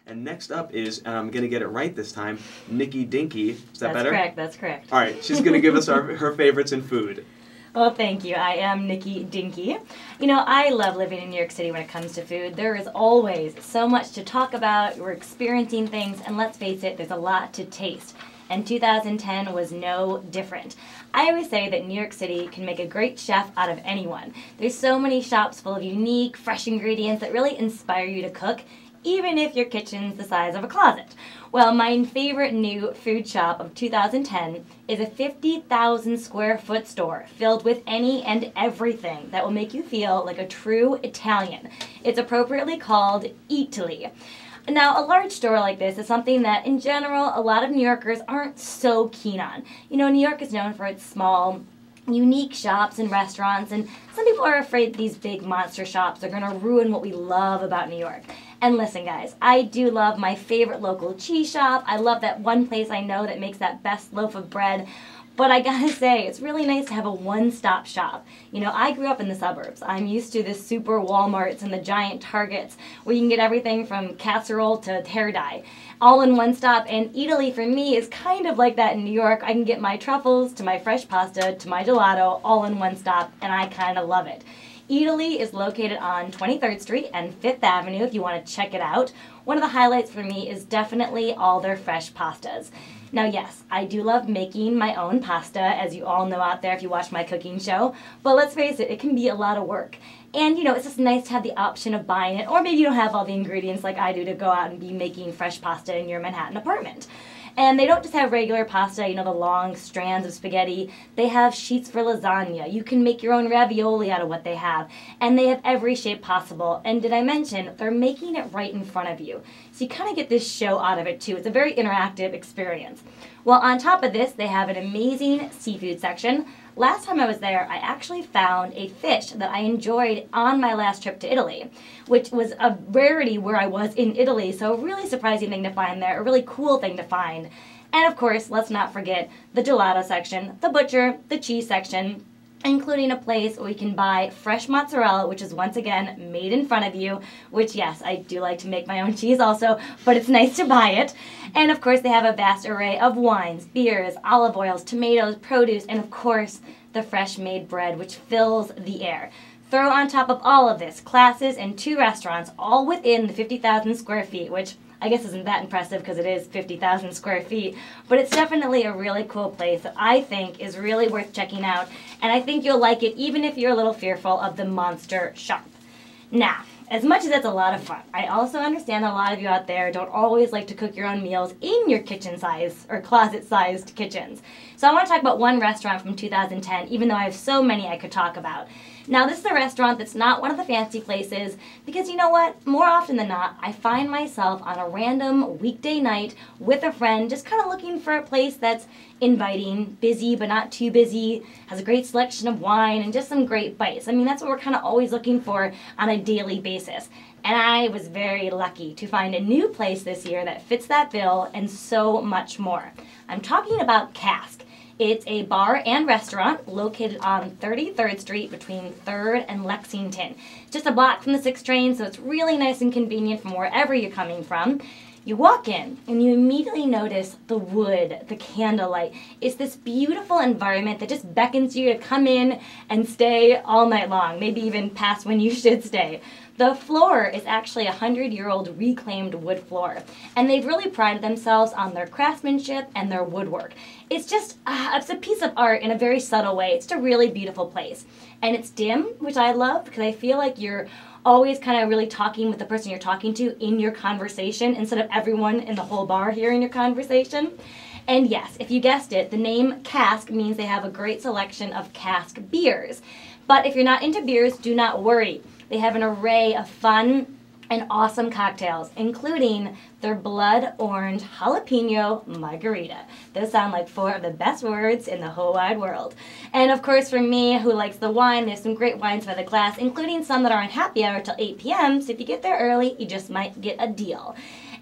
And next up is, and I'm going to get it right this time, Nikki Dinki. Is that better? That's correct, that's correct. All right, she's going to give us her favorites in food. Well, thank you. I am Nikki Dinki. You know, I love living in New York City when it comes to food. There is always so much to talk about. We're experiencing things, and let's face it, there's a lot to taste. And 2010 was no different. I always say that New York City can make a great chef out of anyone. There's so many shops full of unique, fresh ingredients that really inspire you to cook, even if your kitchen's the size of a closet. Well, my favorite new food shop of 2010 is a 50,000 square foot store filled with any and everything that will make you feel like a true Italian. It's appropriately called Eataly. Now, a large store like this is something that, in general, a lot of New Yorkers aren't so keen on. You know, New York is known for its small, unique shops and restaurants, and some people are afraid these big monster shops are going to ruin what we love about New York. And listen, guys, I do love my favorite local cheese shop. I love that one place I know that makes that best loaf of bread. But I gotta say, it's really nice to have a one-stop shop. You know, I grew up in the suburbs. I'm used to the super Walmarts and the giant Targets where you can get everything from casserole to hair dye, all in one stop. And Eataly for me is kind of like that in New York. I can get my truffles to my fresh pasta to my gelato all in one stop, and I kind of love it. Eataly is located on 23rd Street and 5th Avenue if you want to check it out. One of the highlights for me is definitely all their fresh pastas. Now, yes, I do love making my own pasta, as you all know out there if you watch my cooking show, but let's face it, it can be a lot of work. And, you know, it's just nice to have the option of buying it, or maybe you don't have all the ingredients like I do to go out and be making fresh pasta in your Manhattan apartment. And they don't just have regular pasta, you know, the long strands of spaghetti. They have sheets for lasagna. You can make your own ravioli out of what they have. And they have every shape possible. And did I mention, they're making it right in front of you. So you kind of get this show out of it, too. It's a very interactive experience. Well, on top of this, they have an amazing seafood section. Last time I was there, I actually found a fish that I enjoyed on my last trip to Italy, which was a rarity where I was in Italy, so a really surprising thing to find there, a really cool thing to find. And of course, let's not forget the gelato section, the butcher, the cheese section, including a place where you can buy fresh mozzarella, which is once again made in front of you, which yes, I do like to make my own cheese also, but it's nice to buy it. And of course they have a vast array of wines, beers, olive oils, tomatoes, produce, and of course the fresh made bread, which fills the air. Throw on top of all of this classes and 2 restaurants, all within the 50,000 square feet, which I guess isn't that impressive because it is 50,000 square feet, but it's definitely a really cool place that I think is really worth checking out, and I think you'll like it even if you're a little fearful of the monster shop. Now, as much as that's a lot of fun, I also understand that a lot of you out there don't always like to cook your own meals in your kitchen size or closet-sized kitchens. So I want to talk about one restaurant from 2010, even though I have so many I could talk about. Now, this is a restaurant that's not one of the fancy places because, you know what, more often than not, I find myself on a random weekday night with a friend just kind of looking for a place that's inviting, busy but not too busy, has a great selection of wine, and just some great bites. I mean, that's what we're kind of always looking for on a daily basis. And I was very lucky to find a new place this year that fits that bill and so much more. I'm talking about Cask. It's a bar and restaurant located on 33rd Street between 3rd and Lexington. Just a block from the 6 train, so it's really nice and convenient from wherever you're coming from. You walk in and you immediately notice the wood, the candlelight. It's this beautiful environment that just beckons you to come in and stay all night long, maybe even past when you should stay. The floor is actually a 100-year-old reclaimed wood floor, and they've really prided themselves on their craftsmanship and their woodwork. It's just, it's a piece of art in a very subtle way. It's just a really beautiful place. And it's dim, which I love because I feel like you're always kind of really talking with the person you're talking to in your conversation instead of everyone in the whole bar hearing your conversation. And yes, if you guessed it, the name Cask means they have a great selection of cask beers. But if you're not into beers, do not worry. They have an array of fun and awesome cocktails, including their blood orange jalapeno margarita. Those sound like 4 of the best words in the whole wide world. And of course, for me, who likes the wine, there's some great wines by the glass, including some that are on happy hour till 8 p.m., so if you get there early, you just might get a deal.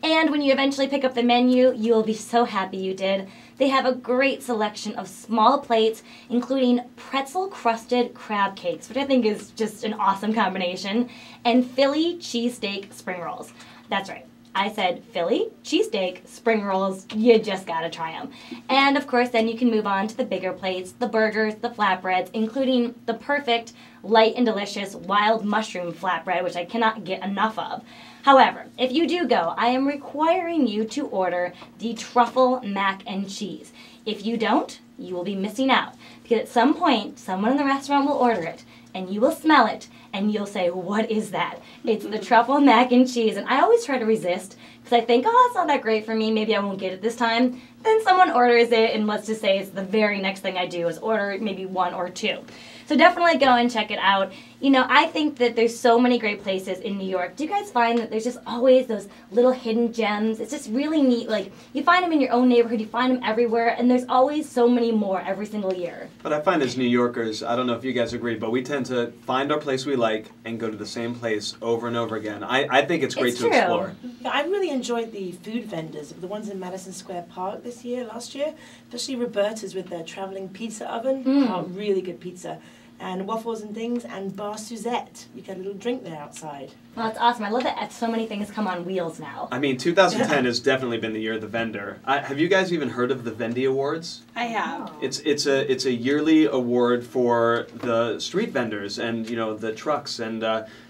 And when you eventually pick up the menu, you will be so happy you did. They have a great selection of small plates, including pretzel-crusted crab cakes, which I think is just an awesome combination, and Philly cheesesteak spring rolls. That's right. I said Philly, cheesesteak, spring rolls, you just gotta try them. And of course, then you can move on to the bigger plates, the burgers, the flatbreads, including the perfect, light and delicious wild mushroom flatbread, which I cannot get enough of. However, if you do go, I am requiring you to order the truffle mac and cheese. If you don't, you will be missing out. Because at some point, someone in the restaurant will order it, and you will smell it, and you'll say, what is that? It's the truffle mac and cheese. And I always try to resist, because I think, oh, it's not that great for me, maybe I won't get it this time. Then someone orders it, and let's just say it's the very next thing I do is order maybe 1 or 2. So definitely go and check it out. You know, I think that there's so many great places in New York. Do you guys find that there's just always those little hidden gems? It's just really neat. Like, you find them in your own neighborhood, you find them everywhere, and there's always so many more every single year. But I find as New Yorkers, I don't know if you guys agree, but we tend to find our place we like and go to the same place over and over again. I think it's great to explore. Yeah, I really enjoyed the food vendors, the ones in Madison Square Park last year, especially Roberta's with their traveling pizza oven. Oh, really good pizza. And waffles and things, and Bar Suzette. You get a little drink there outside. Well, that's awesome. I love that so many things come on wheels now. I mean, 2010 has definitely been the year of the vendor. Have you guys even heard of the Vendy Awards? I have. Oh. It's a yearly award for the street vendors and, you know, the trucks, and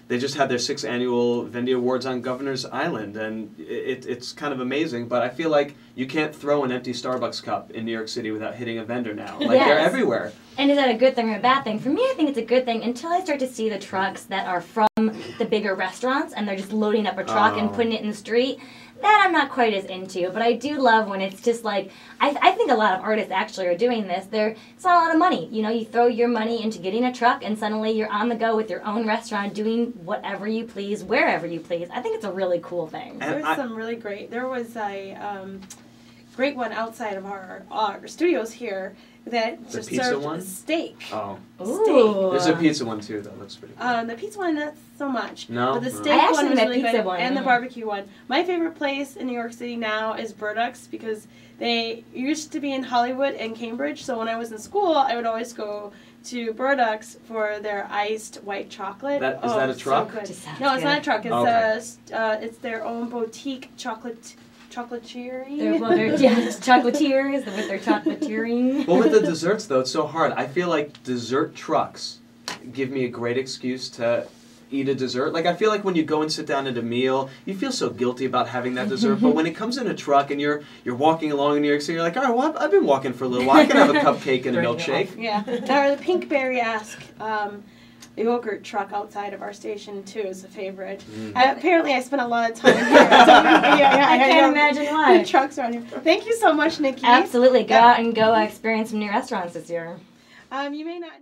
they just had their 6th annual Vendy Awards on Governor's Island, and it's kind of amazing. But I feel like you can't throw an empty Starbucks cup in New York City without hitting a vendor now. Like, Yes. they're everywhere. And is that a good thing or a bad thing? For me, I think it's a good thing until I start to see the trucks that are from the bigger restaurants and they're just loading up a truck and putting it in the street. That I'm not quite as into, but I do love when it's just like, I think a lot of artists actually are doing this. It's not a lot of money. You know, you throw your money into getting a truck and suddenly you're on the go with your own restaurant doing whatever you please, wherever you please. I think it's a really cool thing. There was a great one outside of our studios here that The just pizza served one? steak. Oh. Ooh. There's a pizza one too that looks pretty good. The pizza one, not so much. No? But the No. steak I actually one was like really pizza good, one. and the barbecue one. My favorite place in New York City now is Burdock's because they used to be in Hollywood and Cambridge. So when I was in school, I would always go to Burdock's for their iced white chocolate. Is that a truck? So good. Just sounds No, it's not a good. truck. It's Okay. it's their own boutique chocolatier. They're chocolatiers with their chocolatiering. Well, with the desserts, though, it's so hard. I feel like dessert trucks give me a great excuse to eat a dessert. Like, I feel like when you go and sit down at a meal, you feel so guilty about having that dessert. But when it comes in a truck and you're walking along in New York City, you're like, all right, well, I've been walking for a little while. I can have a cupcake and a milkshake. Yeah. Or the Pinkberry-esque yogurt truck outside of our station, too, is a favorite. Apparently, I spent a lot of time here. I can't imagine why. The trucks around here. Thank you so much, Nikki. Absolutely. Go out and go experience some new restaurants this year. You may not...